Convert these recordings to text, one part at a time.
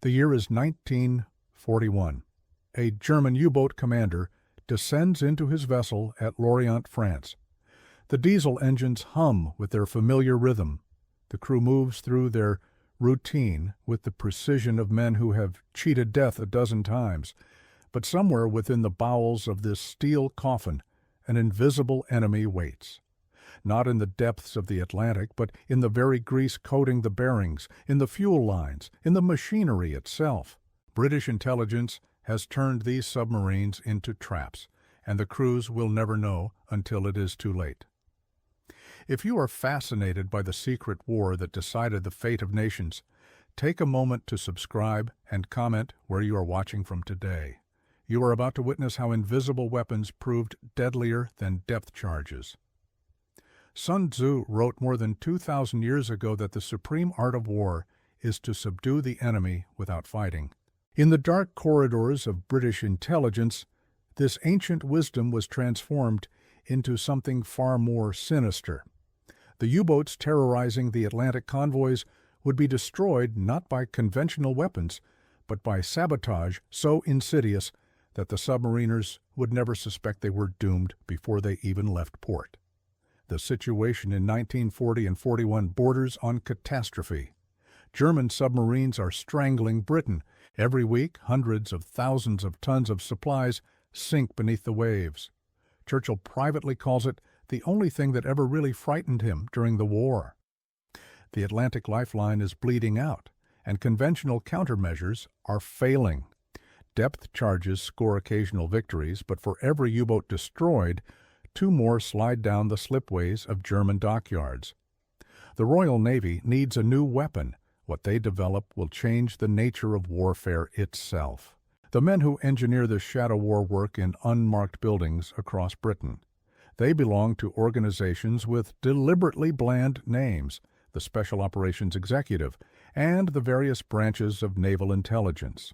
The year is 1941. A German U-boat commander descends into his vessel at Lorient, France. The diesel engines hum with their familiar rhythm. The crew moves through their routine with the precision of men who have cheated death a dozen times. But somewhere within the bowels of this steel coffin, an invisible enemy waits. Not in the depths of the Atlantic, but in the very grease coating the bearings, in the fuel lines, in the machinery itself. British intelligence has turned these submarines into traps, and the crews will never know until it is too late. If you are fascinated by the secret war that decided the fate of nations, take a moment to subscribe and comment where you are watching from today. You are about to witness how invisible weapons proved deadlier than depth charges. Sun Tzu wrote more than 2,000 years ago that the supreme art of war is to subdue the enemy without fighting. In the dark corridors of British intelligence, this ancient wisdom was transformed into something far more sinister. The U-boats terrorizing the Atlantic convoys would be destroyed not by conventional weapons, but by sabotage so insidious that the submariners would never suspect they were doomed before they even left port. The situation in 1940 and 41 borders on catastrophe. German submarines are strangling Britain. Every week, hundreds of thousands of tons of supplies sink beneath the waves. Churchill privately calls it the only thing that ever really frightened him during the war. The Atlantic lifeline is bleeding out, and conventional countermeasures are failing. Depth charges score occasional victories, but for every U-boat destroyed, 2 more slide down the slipways of German dockyards. The Royal Navy needs a new weapon. What they develop will change the nature of warfare itself. The men who engineer this shadow war work in unmarked buildings across Britain. They belong to organizations with deliberately bland names, the Special Operations Executive, and the various branches of naval intelligence.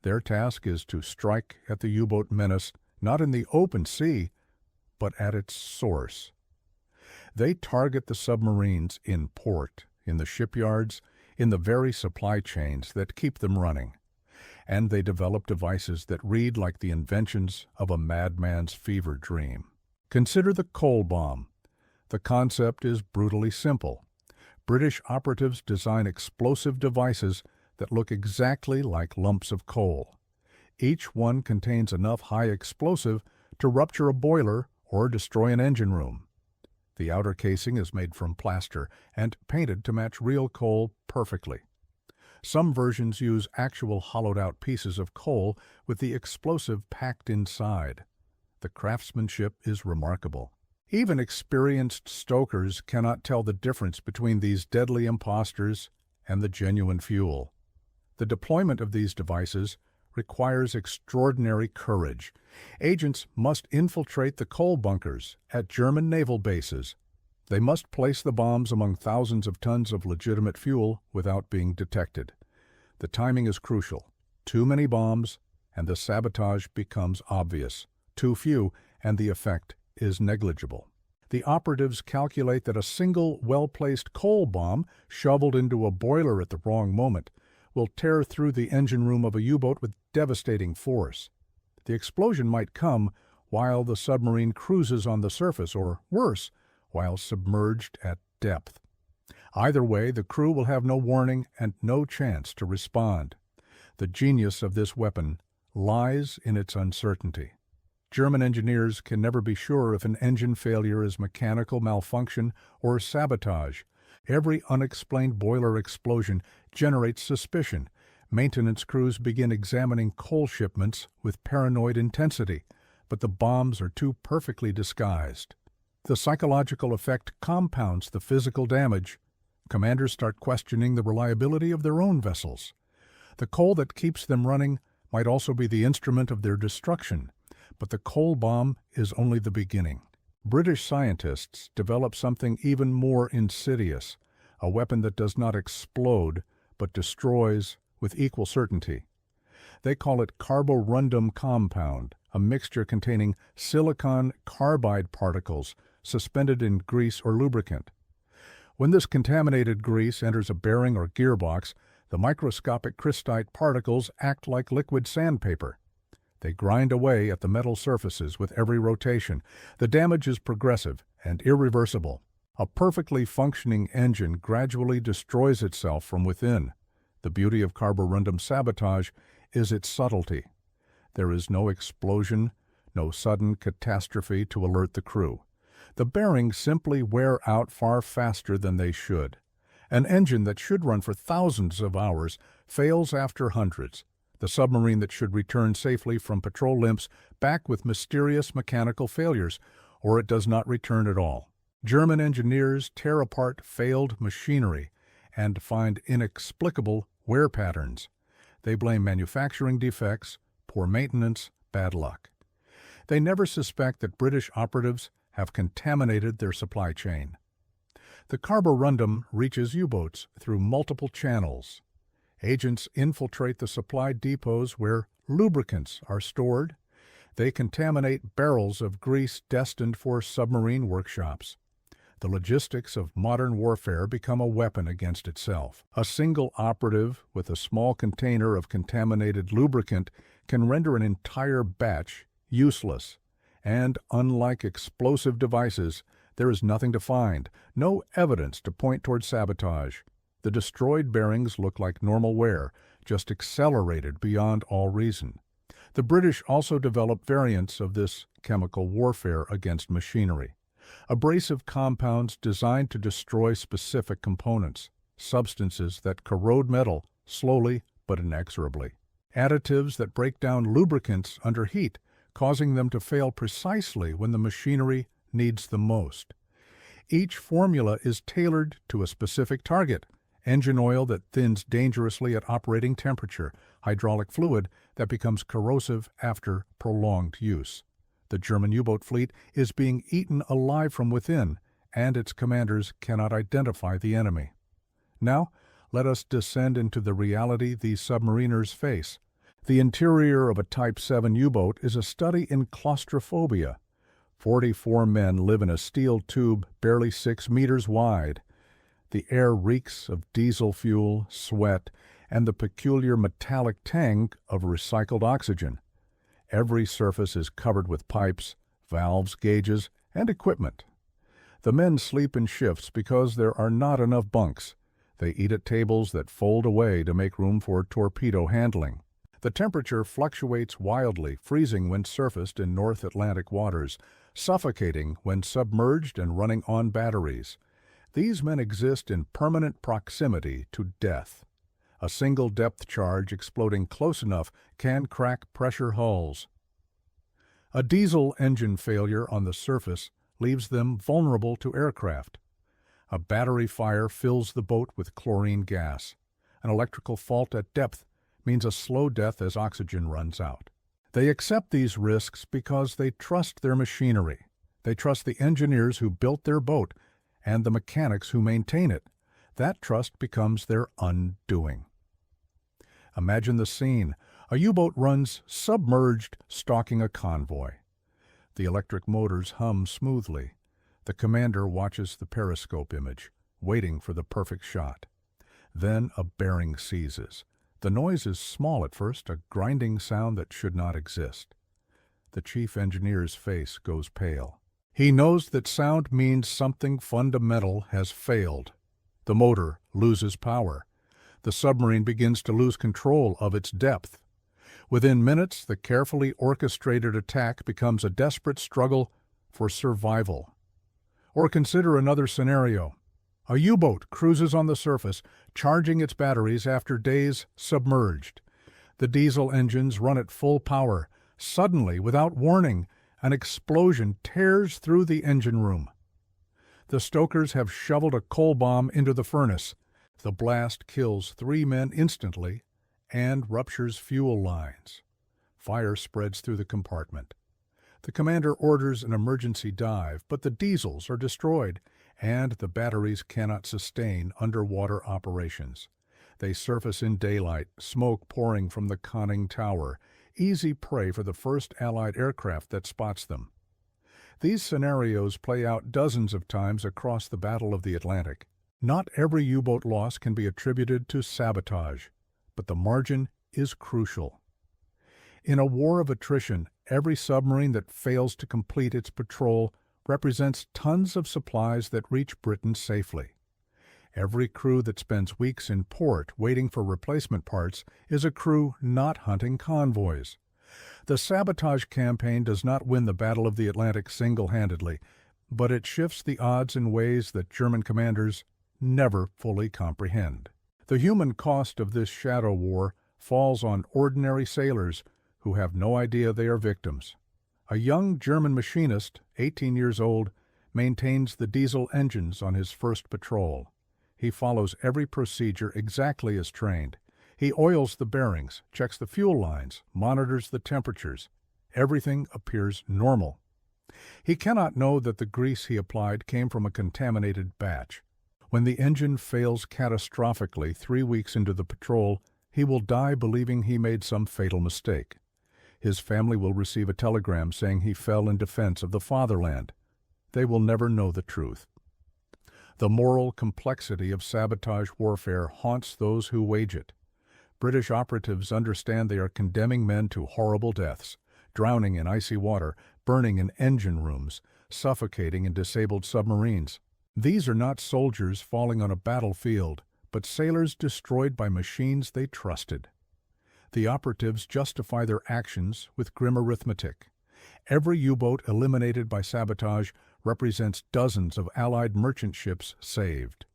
Their task is to strike at the U-boat menace not in the open sea, but at its source. They target the submarines in port, in the shipyards, in the very supply chains that keep them running. And they develop devices that read like the inventions of a madman's fever dream. Consider the coal bomb. The concept is brutally simple. British operatives design explosive devices that look exactly like lumps of coal. Each one contains enough high explosive to rupture a boiler or destroy an engine room. The outer casing is made from plaster and painted to match real coal perfectly. Some versions use actual hollowed-out pieces of coal with the explosive packed inside. The craftsmanship is remarkable. Even experienced stokers cannot tell the difference between these deadly imposters and the genuine fuel. The deployment of these devices requires extraordinary courage. Agents must infiltrate the coal bunkers at German naval bases. They must place the bombs among thousands of tons of legitimate fuel without being detected. The timing is crucial. Too many bombs, and the sabotage becomes obvious. Too few, and the effect is negligible. The operatives calculate that a single well-placed coal bomb shoveled into a boiler at the wrong moment will tear through the engine room of a U-boat with devastating force. The explosion might come while the submarine cruises on the surface, or worse, while submerged at depth. Either way, the crew will have no warning and no chance to respond. The genius of this weapon lies in its uncertainty. German engineers can never be sure if an engine failure is mechanical malfunction or sabotage. Every unexplained boiler explosion generates suspicion. Maintenance crews begin examining coal shipments with paranoid intensity, but the bombs are too perfectly disguised. The psychological effect compounds the physical damage. Commanders start questioning the reliability of their own vessels. The coal that keeps them running might also be the instrument of their destruction, but the coal bomb is only the beginning. British scientists develop something even more insidious, a weapon that does not explode, but destroys with equal certainty. They call it carborundum compound, a mixture containing silicon carbide particles suspended in grease or lubricant. When this contaminated grease enters a bearing or gearbox, The microscopic crystite particles act like liquid sandpaper. They grind away at the metal surfaces with every rotation. The damage is progressive and irreversible. A perfectly functioning engine gradually destroys itself from within. The beauty of carborundum sabotage is its subtlety. There is no explosion, no sudden catastrophe to alert the crew. The bearings simply wear out far faster than they should. An engine that should run for thousands of hours fails after hundreds. The submarine that should return safely from patrol limps back with mysterious mechanical failures, or it does not return at all. German engineers tear apart failed machinery and find inexplicable wear patterns. They blame manufacturing defects, poor maintenance, bad luck. They never suspect that British operatives have contaminated their supply chain. The carborundum reaches U-boats through multiple channels. Agents infiltrate the supply depots where lubricants are stored. They contaminate barrels of grease destined for submarine workshops. The logistics of modern warfare become a weapon against itself. A single operative with a small container of contaminated lubricant can render an entire batch useless. And, unlike explosive devices, there is nothing to find, no evidence to point toward sabotage. The destroyed bearings look like normal wear, just accelerated beyond all reason. The British also developed variants of this chemical warfare against machinery. Abrasive compounds designed to destroy specific components, substances that corrode metal slowly but inexorably. Additives that break down lubricants under heat, causing them to fail precisely when the machinery needs them most. Each formula is tailored to a specific target: engine oil that thins dangerously at operating temperature, hydraulic fluid that becomes corrosive after prolonged use. The German U-boat fleet is being eaten alive from within, and its commanders cannot identify the enemy. Now, let us descend into the reality these submariners face. The interior of a Type 7 U-boat is a study in claustrophobia. 44 men live in a steel tube barely 6 meters wide. The air reeks of diesel fuel, sweat, and the peculiar metallic tang of recycled oxygen. Every surface is covered with pipes, valves, gauges, and equipment. The men sleep in shifts because there are not enough bunks. They eat at tables that fold away to make room for torpedo handling. The temperature fluctuates wildly, freezing when surfaced in North Atlantic waters, suffocating when submerged and running on batteries. These men exist in permanent proximity to death. A single depth charge exploding close enough can crack pressure hulls. A diesel engine failure on the surface leaves them vulnerable to aircraft. A battery fire fills the boat with chlorine gas. An electrical fault at depth means a slow death as oxygen runs out. They accept these risks because they trust their machinery. They trust the engineers who built their boat and the mechanics who maintain it. That trust becomes their undoing. Imagine the scene. A U-boat runs submerged, stalking a convoy. The electric motors hum smoothly. The commander watches the periscope image, waiting for the perfect shot. Then a bearing seizes. The noise is small at first, a grinding sound that should not exist. The chief engineer's face goes pale. He knows that sound means something fundamental has failed. The motor loses power. The submarine begins to lose control of its depth. Within minutes, the carefully orchestrated attack becomes a desperate struggle for survival. Or consider another scenario. A U-boat cruises on the surface, charging its batteries after days submerged. The diesel engines run at full power. Suddenly, without warning, an explosion tears through the engine room. The stokers have shoveled a coal bomb into the furnace. The blast kills 3 men instantly and ruptures fuel lines. Fire spreads through the compartment. The commander orders an emergency dive, but the diesels are destroyed, and the batteries cannot sustain underwater operations. They surface in daylight, smoke pouring from the conning tower, easy prey for the first Allied aircraft that spots them. These scenarios play out dozens of times across the Battle of the Atlantic. Not every U-boat loss can be attributed to sabotage, but the margin is crucial. In a war of attrition, every submarine that fails to complete its patrol represents tons of supplies that reach Britain safely. Every crew that spends weeks in port waiting for replacement parts is a crew not hunting convoys. The sabotage campaign does not win the Battle of the Atlantic single-handedly, but it shifts the odds in ways that German commanders never fully comprehend. The human cost of this shadow war falls on ordinary sailors who have no idea they are victims. A young German machinist, 18 years old, maintains the diesel engines on his first patrol. He follows every procedure exactly as trained. He oils the bearings, checks the fuel lines, monitors the temperatures. Everything appears normal. He cannot know that the grease he applied came from a contaminated batch. When the engine fails catastrophically 3 weeks into the patrol, he will die believing he made some fatal mistake. His family will receive a telegram saying he fell in defense of the fatherland. They will never know the truth. The moral complexity of sabotage warfare haunts those who wage it. British operatives understand they are condemning men to horrible deaths, drowning in icy water, burning in engine rooms, suffocating in disabled submarines. These are not soldiers falling on a battlefield, but sailors destroyed by machines they trusted. The operatives justify their actions with grim arithmetic. Every U-boat eliminated by sabotage represents dozens of Allied merchant ships saved.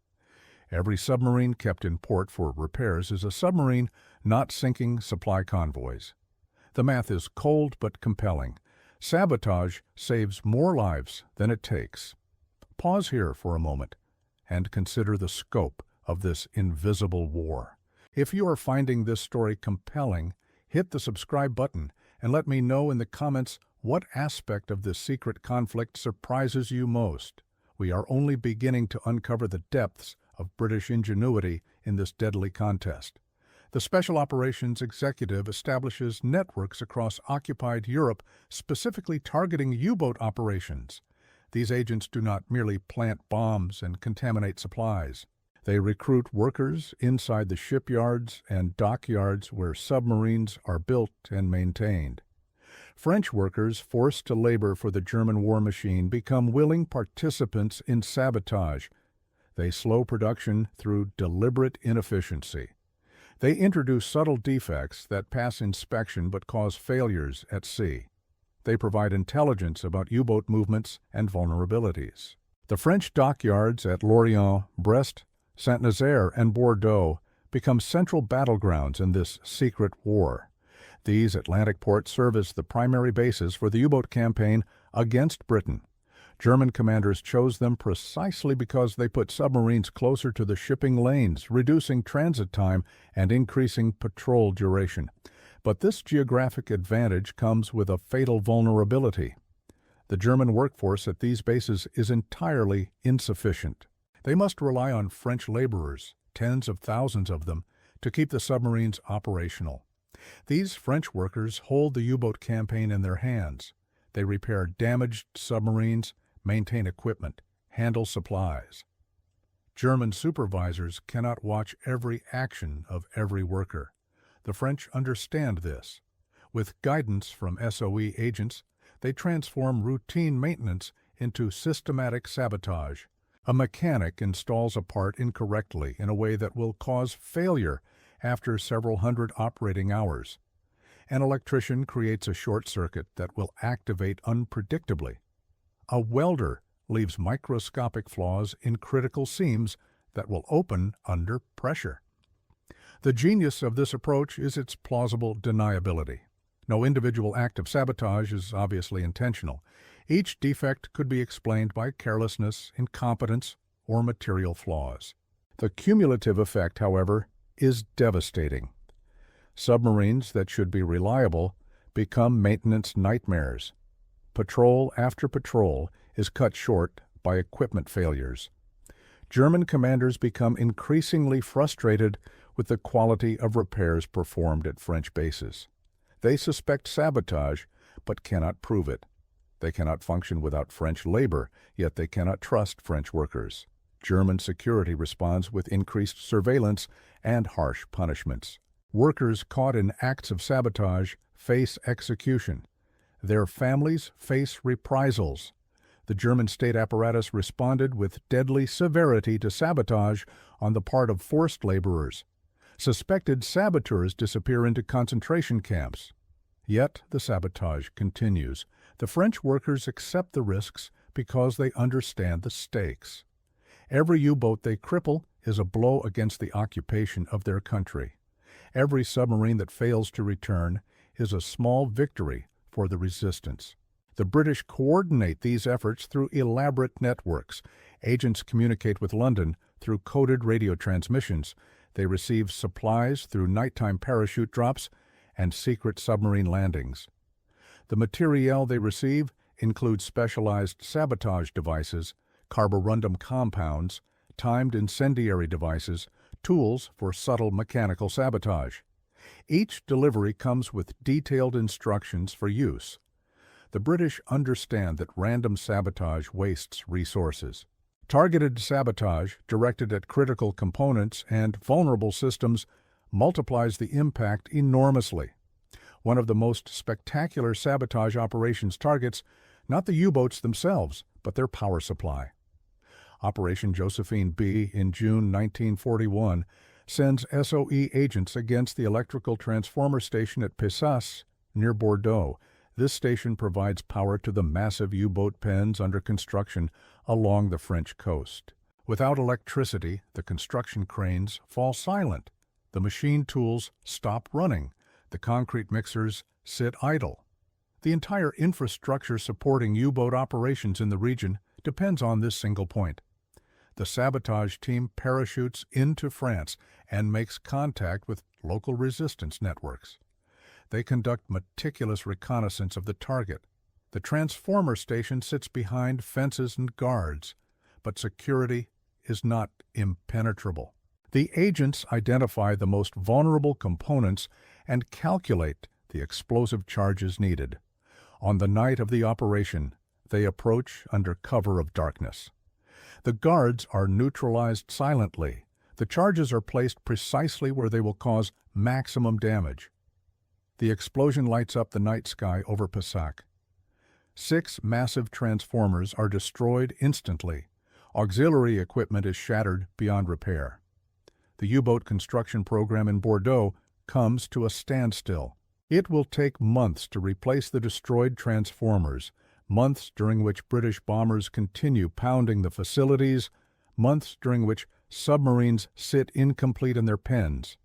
Every submarine kept in port for repairs is a submarine not sinking supply convoys. The math is cold but compelling. Sabotage saves more lives than it takes. Pause here for a moment and consider the scope of this invisible war. If you are finding this story compelling, hit the subscribe button and let me know in the comments what aspect of this secret conflict surprises you most. We are only beginning to uncover the depths of British ingenuity in this deadly contest. The Special Operations Executive establishes networks across occupied Europe specifically targeting U-boat operations. These agents do not merely plant bombs and contaminate supplies. They recruit workers inside the shipyards and dockyards where submarines are built and maintained. French workers forced to labor for the German war machine become willing participants in sabotage. They slow production through deliberate inefficiency. They introduce subtle defects that pass inspection but cause failures at sea. They provide intelligence about U-boat movements and vulnerabilities. The French dockyards at Lorient, Brest, Saint-Nazaire, and Bordeaux become central battlegrounds in this secret war. These Atlantic ports serve as the primary bases for the U-boat campaign against Britain. German commanders chose them precisely because they put submarines closer to the shipping lanes, reducing transit time and increasing patrol duration. But this geographic advantage comes with a fatal vulnerability. The German workforce at these bases is entirely insufficient. They must rely on French laborers, tens of thousands of them, to keep the submarines operational. These French workers hold the U-boat campaign in their hands. They repair damaged submarines, maintain equipment, handle supplies. German supervisors cannot watch every action of every worker. The French understand this. With guidance from SOE agents, they transform routine maintenance into systematic sabotage. A mechanic installs a part incorrectly in a way that will cause failure after several hundred operating hours. An electrician creates a short circuit that will activate unpredictably. A welder leaves microscopic flaws in critical seams that will open under pressure. The genius of this approach is its plausible deniability. No individual act of sabotage is obviously intentional. Each defect could be explained by carelessness, incompetence, or material flaws. The cumulative effect, however, is devastating. Submarines that should be reliable become maintenance nightmares. Patrol after patrol is cut short by equipment failures. German commanders become increasingly frustrated with the quality of repairs performed at French bases. They suspect sabotage, but cannot prove it. They cannot function without French labor, yet they cannot trust French workers. German security responds with increased surveillance and harsh punishments. Workers caught in acts of sabotage face execution. Their families face reprisals. The German state apparatus responded with deadly severity to sabotage on the part of forced laborers. Suspected saboteurs disappear into concentration camps. Yet the sabotage continues. The French workers accept the risks because they understand the stakes. Every U-boat they cripple is a blow against the occupation of their country. Every submarine that fails to return is a small victory for the resistance. The British coordinate these efforts through elaborate networks. Agents communicate with London through coded radio transmissions. They receive supplies through nighttime parachute drops and secret submarine landings. The materiel they receive includes specialized sabotage devices, carborundum compounds, timed incendiary devices, tools for subtle mechanical sabotage. Each delivery comes with detailed instructions for use. The British understand that random sabotage wastes resources. Targeted sabotage, directed at critical components and vulnerable systems, multiplies the impact enormously. One of the most spectacular sabotage operations targets not the U-boats themselves, but their power supply. Operation Josephine B in June 1941 sends SOE agents against the electrical transformer station at Pissas, near Bordeaux. This station provides power to the massive U-boat pens under construction along the French coast. Without electricity, the construction cranes fall silent. The machine tools stop running. The concrete mixers sit idle. The entire infrastructure supporting U-boat operations in the region depends on this single point. The sabotage team parachutes into France and makes contact with local resistance networks. They conduct meticulous reconnaissance of the target. The transformer station sits behind fences and guards, but security is not impenetrable. The agents identify the most vulnerable components and calculate the explosive charges needed. On the night of the operation, they approach under cover of darkness. The guards are neutralized silently. The charges are placed precisely where they will cause maximum damage. The explosion lights up the night sky over Pessac. 6 massive transformers are destroyed instantly. Auxiliary equipment is shattered beyond repair. The U-boat construction program in Bordeaux comes to a standstill. It will take months to replace the destroyed transformers, months during which British bombers continue pounding the facilities, months during which submarines sit incomplete in their pens.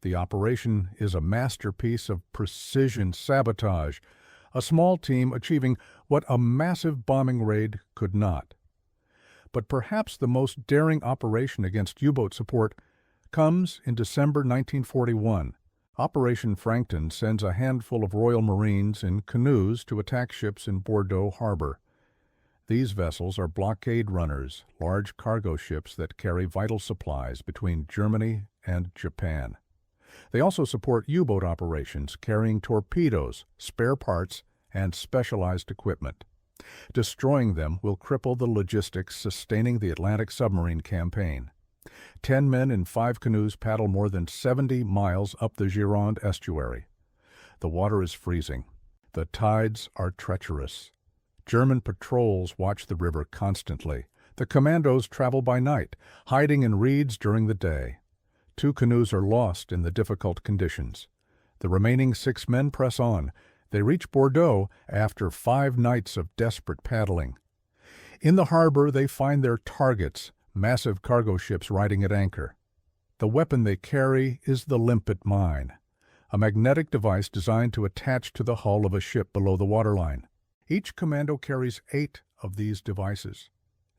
The operation is a masterpiece of precision sabotage, a small team achieving what a massive bombing raid could not. But perhaps the most daring operation against U-boat support comes in December 1941. Operation Frankton sends a handful of Royal Marines in canoes to attack ships in Bordeaux harbor. These vessels are blockade runners, large cargo ships that carry vital supplies between Germany and Japan. They also support U-boat operations carrying torpedoes, spare parts, and specialized equipment. Destroying them will cripple the logistics sustaining the Atlantic submarine campaign. 10 men in 5 canoes paddle more than 70 miles up the Gironde estuary. The water is freezing. The tides are treacherous. German patrols watch the river constantly. The commandos travel by night, hiding in reeds during the day. 2 canoes are lost in the difficult conditions. The remaining 6 men press on. They reach Bordeaux after 5 nights of desperate paddling. In the harbor, they find their targets, massive cargo ships riding at anchor. The weapon they carry is the limpet mine, a magnetic device designed to attach to the hull of a ship below the waterline. Each commando carries 8 of these devices.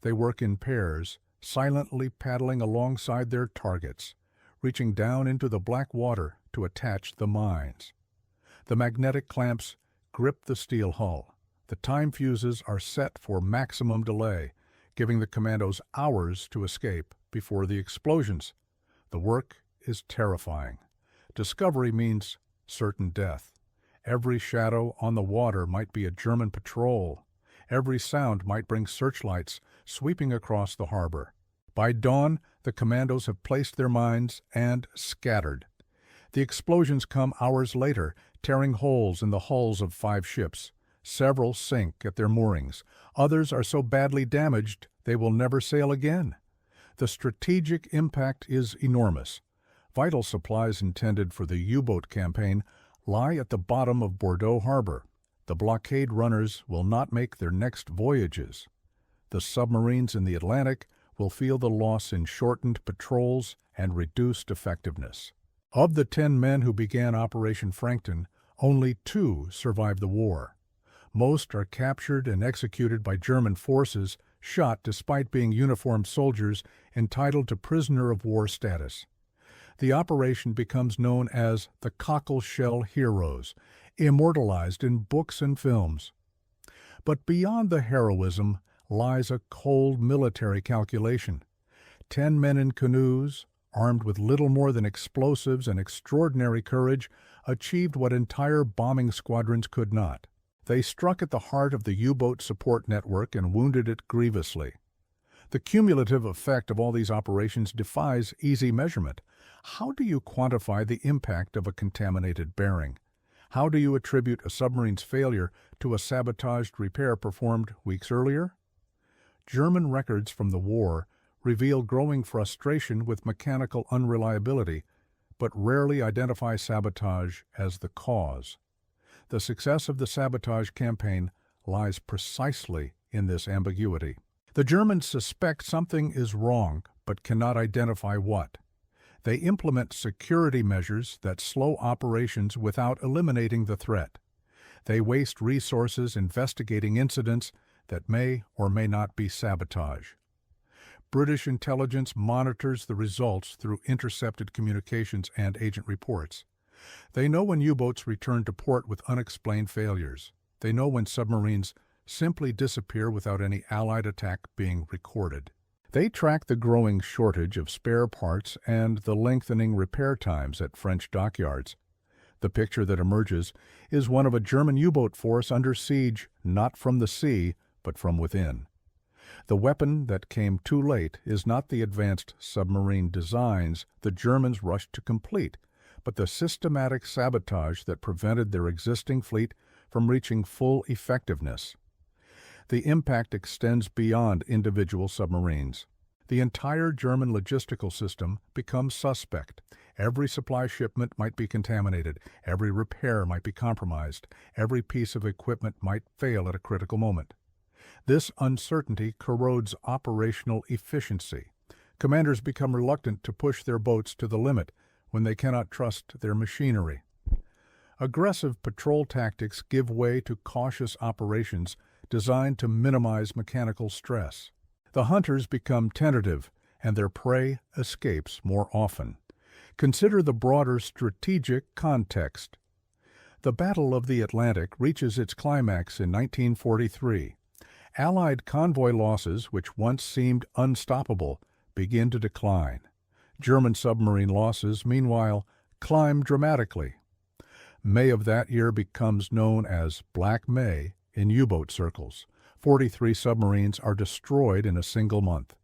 They work in pairs, silently paddling alongside their targets, reaching down into the black water to attach the mines. The magnetic clamps grip the steel hull. The time fuses are set for maximum delay, giving the commandos hours to escape before the explosions. The work is terrifying. Discovery means certain death. Every shadow on the water might be a German patrol. Every sound might bring searchlights sweeping across the harbor. By dawn, the commandos have placed their mines and scattered. The explosions come hours later, tearing holes in the hulls of 5 ships. Several sink at their moorings. Others are so badly damaged they will never sail again. The strategic impact is enormous. Vital supplies intended for the U-boat campaign lie at the bottom of Bordeaux Harbor. The blockade runners will not make their next voyages. The submarines in the Atlantic will feel the loss in shortened patrols and reduced effectiveness. Of the 10 men who began Operation Frankton, only 2 survived the war. Most are captured and executed by German forces, shot despite being uniformed soldiers entitled to prisoner of war status. The operation becomes known as the Cockle Shell Heroes, immortalized in books and films. But beyond the heroism lies a cold military calculation. 10 men in canoes, armed with little more than explosives and extraordinary courage, achieved what entire bombing squadrons could not. They struck at the heart of the U-boat support network and wounded it grievously. The cumulative effect of all these operations defies easy measurement. How do you quantify the impact of a contaminated bearing? How do you attribute a submarine's failure to a sabotaged repair performed weeks earlier? German records from the war reveal growing frustration with mechanical unreliability, but rarely identify sabotage as the cause. The success of the sabotage campaign lies precisely in this ambiguity. The Germans suspect something is wrong, but cannot identify what. They implement security measures that slow operations without eliminating the threat. They waste resources investigating incidents that may or may not be sabotage. British intelligence monitors the results through intercepted communications and agent reports. They know when U-boats return to port with unexplained failures. They know when submarines simply disappear without any Allied attack being recorded. They track the growing shortage of spare parts and the lengthening repair times at French dockyards. The picture that emerges is one of a German U-boat force under siege not from the sea, but from within. The weapon that came too late is not the advanced submarine designs the Germans rushed to complete, but the systematic sabotage that prevented their existing fleet from reaching full effectiveness. The impact extends beyond individual submarines. The entire German logistical system becomes suspect. Every supply shipment might be contaminated, every repair might be compromised, every piece of equipment might fail at a critical moment. This uncertainty corrodes operational efficiency. Commanders become reluctant to push their boats to the limit when they cannot trust their machinery. Aggressive patrol tactics give way to cautious operations designed to minimize mechanical stress. The hunters become tentative, and their prey escapes more often. Consider the broader strategic context. The Battle of the Atlantic reaches its climax in 1943. Allied convoy losses, which once seemed unstoppable, begin to decline. German submarine losses, meanwhile, climb dramatically. May of that year becomes known as Black May in U-boat circles. 43 submarines are destroyed in a single month.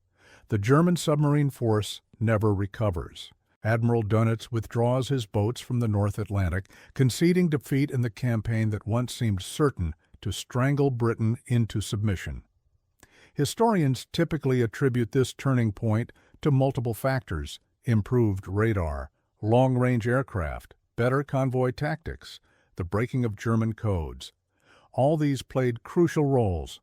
The German submarine force never recovers. Admiral Dönitz withdraws his boats from the North Atlantic, conceding defeat in the campaign that once seemed certain to strangle Britain into submission. Historians typically attribute this turning point to multiple factors: improved radar, long-range aircraft, better convoy tactics, the breaking of German codes. All these played crucial roles.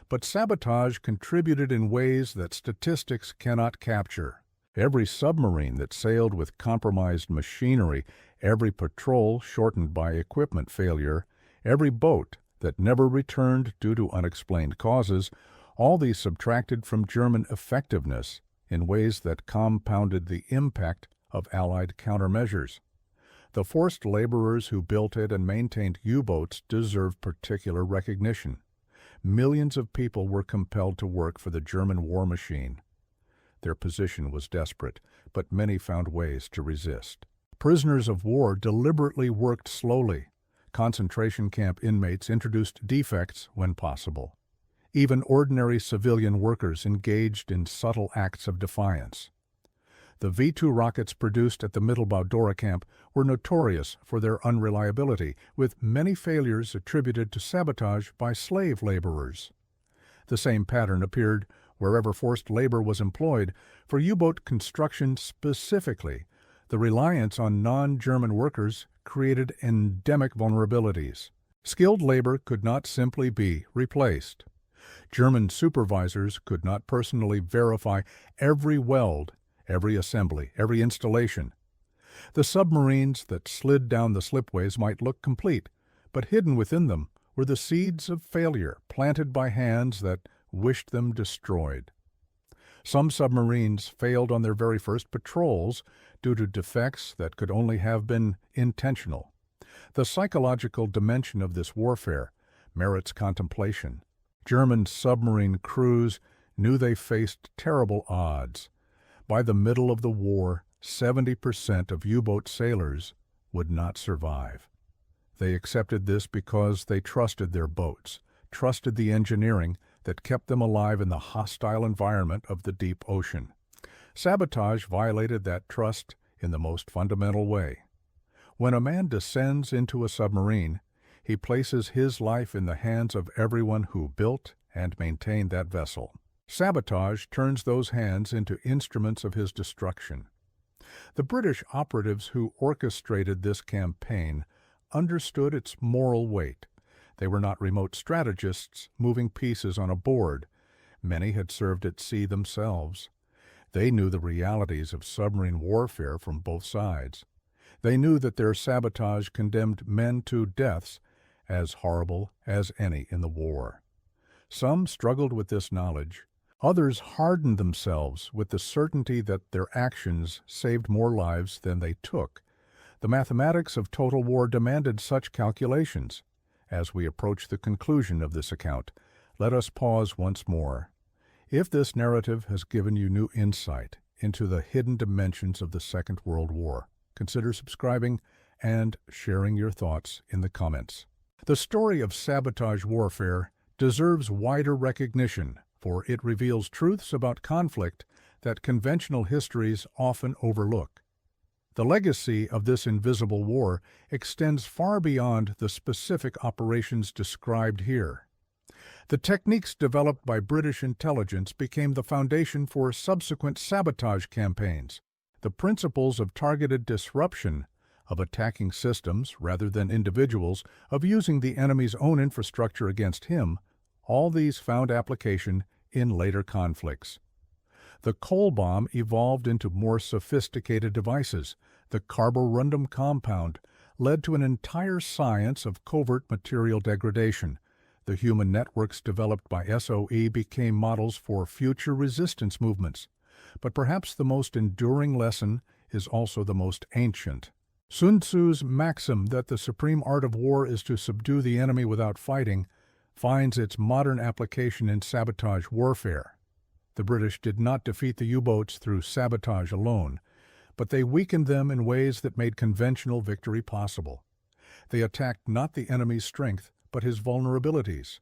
But sabotage contributed in ways that statistics cannot capture. Every submarine that sailed with compromised machinery, every patrol shortened by equipment failure, every boat that never returned due to unexplained causes, all these subtracted from German effectiveness in ways that compounded the impact of Allied countermeasures. The forced laborers who built it and maintained U-boats deserve particular recognition. Millions of people were compelled to work for the German war machine. Their position was desperate, but many found ways to resist. Prisoners of war deliberately worked slowly. Concentration camp inmates introduced defects when possible. Even ordinary civilian workers engaged in subtle acts of defiance. The V-2 rockets produced at the Mittelbau-Dora camp were notorious for their unreliability, with many failures attributed to sabotage by slave laborers. The same pattern appeared wherever forced labor was employed. For U-boat construction specifically, the reliance on non-German workers created endemic vulnerabilities. Skilled labor could not simply be replaced. German supervisors could not personally verify every weld, every assembly, every installation. The submarines that slid down the slipways might look complete, but hidden within them were the seeds of failure planted by hands that wished them destroyed. Some submarines failed on their very first patrols due to defects that could only have been intentional. The psychological dimension of this warfare merits contemplation. German submarine crews knew they faced terrible odds. By the middle of the war, 70% of U-boat sailors would not survive. They accepted this because they trusted their boats, trusted the engineering that kept them alive in the hostile environment of the deep ocean. Sabotage violated that trust in the most fundamental way. When a man descends into a submarine, he places his life in the hands of everyone who built and maintained that vessel. Sabotage turns those hands into instruments of his destruction. The British operatives who orchestrated this campaign understood its moral weight. They were not remote strategists moving pieces on a board. Many had served at sea themselves. They knew the realities of submarine warfare from both sides. They knew that their sabotage condemned men to deaths as horrible as any in the war. Some struggled with this knowledge. Others hardened themselves with the certainty that their actions saved more lives than they took. The mathematics of total war demanded such calculations. As we approach the conclusion of this account, let us pause once more. If this narrative has given you new insight into the hidden dimensions of the Second World War, consider subscribing and sharing your thoughts in the comments. The story of sabotage warfare deserves wider recognition, for it reveals truths about conflict that conventional histories often overlook. The legacy of this invisible war extends far beyond the specific operations described here. The techniques developed by British intelligence became the foundation for subsequent sabotage campaigns. The principles of targeted disruption, of attacking systems rather than individuals, of using the enemy's own infrastructure against him, all these found application in later conflicts. The coal bomb evolved into more sophisticated devices. The carborundum compound led to an entire science of covert material degradation. The human networks developed by SOE became models for future resistance movements. But perhaps the most enduring lesson is also the most ancient. Sun Tzu's maxim that the supreme art of war is to subdue the enemy without fighting finds its modern application in sabotage warfare. The British did not defeat the U-boats through sabotage alone, but they weakened them in ways that made conventional victory possible. They attacked not the enemy's strength, but his vulnerabilities.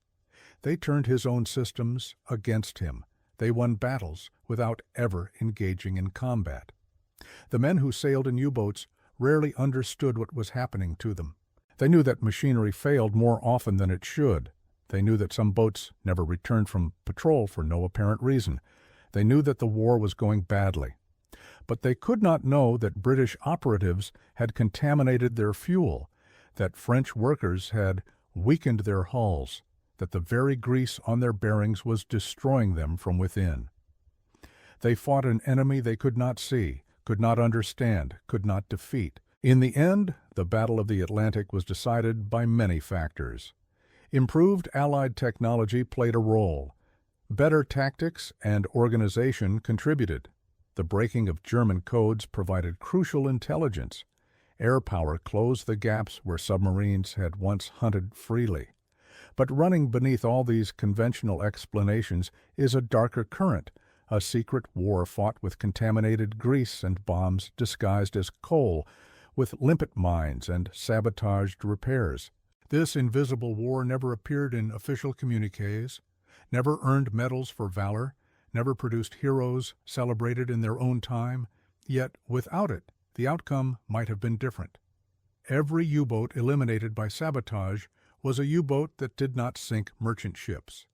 They turned his own systems against him. They won battles without ever engaging in combat. The men who sailed in U-boats rarely understood what was happening to them. They knew that machinery failed more often than it should. They knew that some boats never returned from patrol for no apparent reason. They knew that the war was going badly. But they could not know that British operatives had contaminated their fuel, that French workers had weakened their hulls, that the very grease on their bearings was destroying them from within. They fought an enemy they could not see, could not understand, could not defeat. In the end, the Battle of the Atlantic was decided by many factors. Improved Allied technology played a role. Better tactics and organization contributed. The breaking of German codes provided crucial intelligence. Air power closed the gaps where submarines had once hunted freely. But running beneath all these conventional explanations is a darker current, a secret war fought with contaminated grease and bombs disguised as coal, with limpet mines and sabotaged repairs. This invisible war never appeared in official communiques, never earned medals for valor, never produced heroes celebrated in their own time, yet without it, the outcome might have been different. Every U-boat eliminated by sabotage was a U-boat that did not sink merchant ships.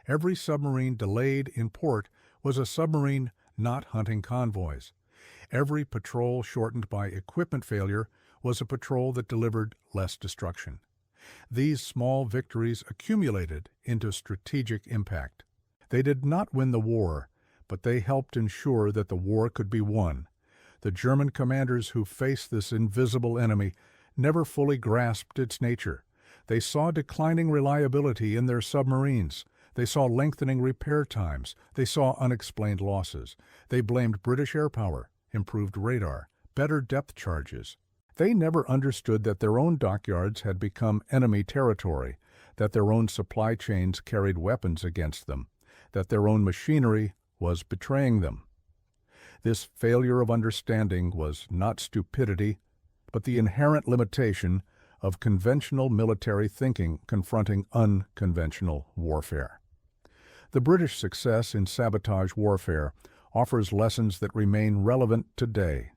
Every submarine delayed in port was a submarine not hunting convoys. Every patrol shortened by equipment failure was a patrol that delivered less destruction. These small victories accumulated into strategic impact. They did not win the war, but they helped ensure that the war could be won. The German commanders who faced this invisible enemy never fully grasped its nature. They saw declining reliability in their submarines. They saw lengthening repair times. They saw unexplained losses. They blamed British air power, improved radar, better depth charges. They never understood that their own dockyards had become enemy territory, that their own supply chains carried weapons against them, that their own machinery was betraying them. This failure of understanding was not stupidity, but the inherent limitation of conventional military thinking confronting unconventional warfare. The British success in sabotage warfare offers lessons that remain relevant today.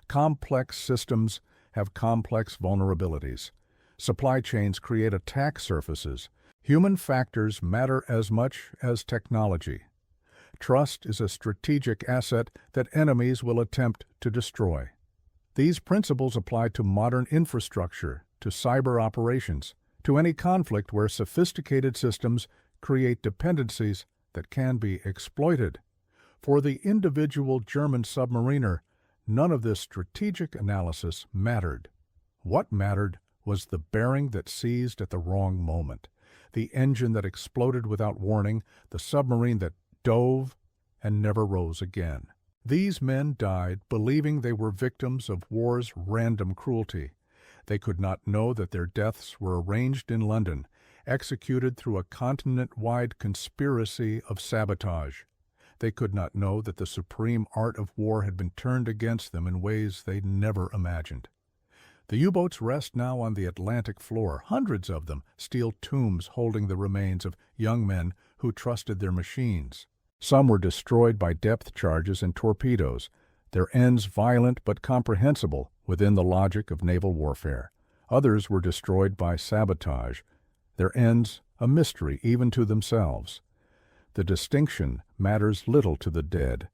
Complex systems have complex vulnerabilities. Supply chains create attack surfaces. Human factors matter as much as technology. Trust is a strategic asset that enemies will attempt to destroy. These principles apply to modern infrastructure, to cyber operations, to any conflict where sophisticated systems create dependencies that can be exploited. For the individual German submariner, none of this strategic analysis mattered. What mattered was the bearing that seized at the wrong moment, the engine that exploded without warning, the submarine that dove and never rose again. These men died believing they were victims of war's random cruelty. They could not know that their deaths were arranged in London, executed through a continent-wide conspiracy of sabotage. They could not know that the supreme art of war had been turned against them in ways they never imagined. The U-boats rest now on the Atlantic floor, hundreds of them, steel tombs holding the remains of young men who trusted their machines. Some were destroyed by depth charges and torpedoes, their ends violent but comprehensible within the logic of naval warfare. Others were destroyed by sabotage, their ends a mystery even to themselves. The distinction matters little to the dead,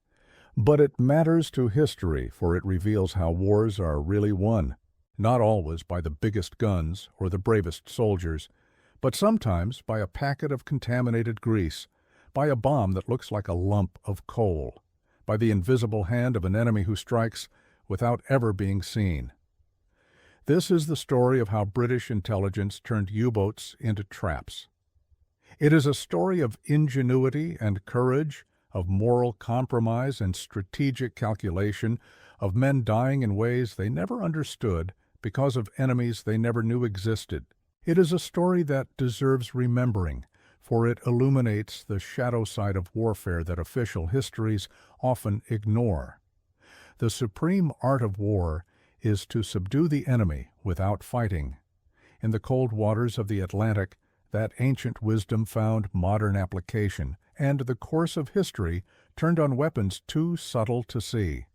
but it matters to history, for it reveals how wars are really won, not always by the biggest guns or the bravest soldiers, but sometimes by a packet of contaminated grease, by a bomb that looks like a lump of coal, by the invisible hand of an enemy who strikes without ever being seen. This is the story of how British intelligence turned U-boats into traps. It is a story of ingenuity and courage, of moral compromise and strategic calculation, of men dying in ways they never understood because of enemies they never knew existed. It is a story that deserves remembering, for it illuminates the shadow side of warfare that official histories often ignore. The supreme art of war is to subdue the enemy without fighting. In the cold waters of the Atlantic, that ancient wisdom found modern application, and the course of history turned on weapons too subtle to see.